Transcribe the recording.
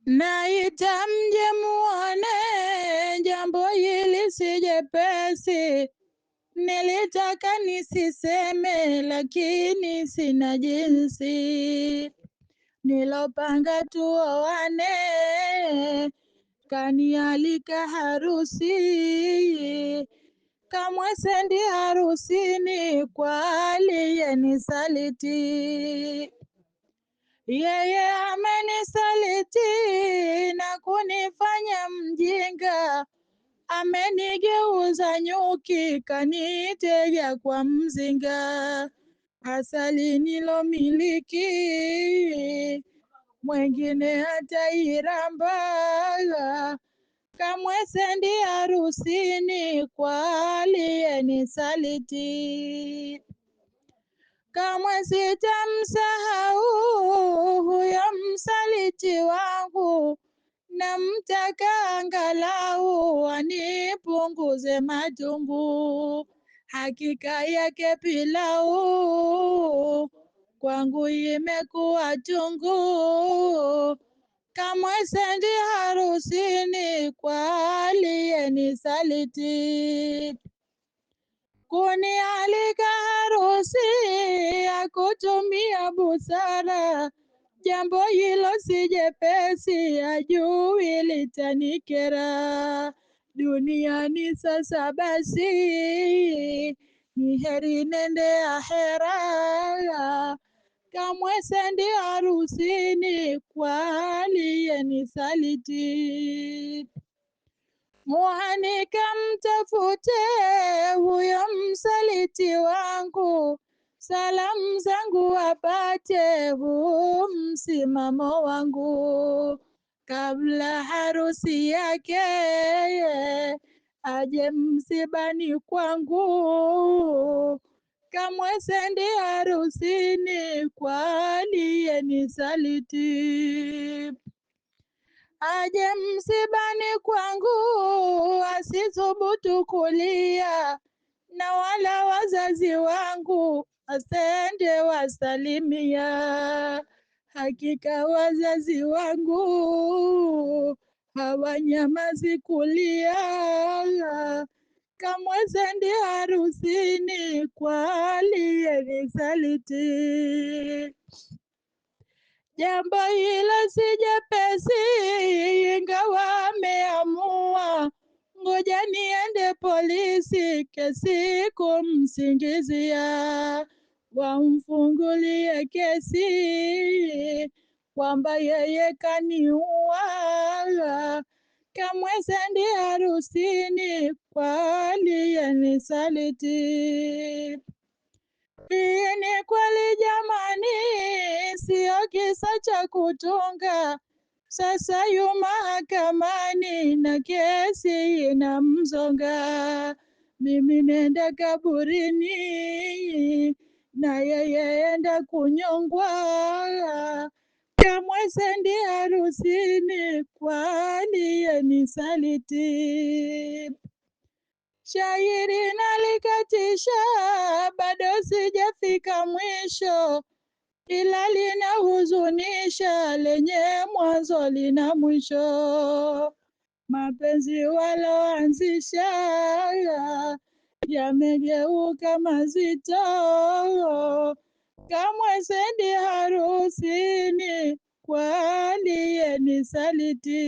Naita mje muone, jambo hili si jepesi. Nilitaka nisiseme, lakini sina jinsi. Nilopanga tuoane, kanialika harusi. Kamwe sendi harusini kwa aliyenisaliti. Yeye amenisaliti na kunifanya mjinga, amenigeuza nyuki, kanitega kwa mzinga. Asali nilomiliki, mwengine hatairamba. Kamwe sendi harusini kwa aliyenisaliti. Kamwe sitamsahau huyo msaliti wangu, namtaka angalau anipunguze machungu. Hakika yake pilau kwangu imekuwa chungu. Kamwe sendi harusini kwa aliyenisaliti. Kunialika harusi ya kutumia busara, jambo hilo si jepesi, ajui litanikera. Duniani sasa basi, ni heri nende ahera. Kamwe sendi harusini kwa aliyenisaliti. Muhanika mtafute huyo msaliti wangu, salamu zangu apate huu msimamo wangu. Kabla harusi yake aje msibani kwangu. Kamwe sendi harusini kwa aliyenisaliti. Aje msibani kwangu, asithubutu kulia, na wala wazazi wangu asende wasalimia. Hakika wazazi wangu hawanyamazi kulia. Kamwe sendi harusini kwa aliyenisaliti. Jambo hilo si jepesi, ingawa ameamua. Ngoja niende polisi, kesi kumsingizia. Wamfungulie kesi kwamba yeye kaniua. Kamwe sendi harusini kwa aliyenisaliti. Hii ni kweli jamani, sio kisa cha kutunga. Sasa yu mahakamani na kesi inamzonga. Mimi nenda kaburini na yeye enda kunyongwa. Kamwe sendi harusini kwa aliyenisaliti. Shairi nalikatisha, bado sijafika mwisho, ila linahuzunisha, lenye mwanzo lina mwisho. Mapenzi waloanzisha yamegeuka mazito. Kamwe sendi harusini kwa aliyenisaliti.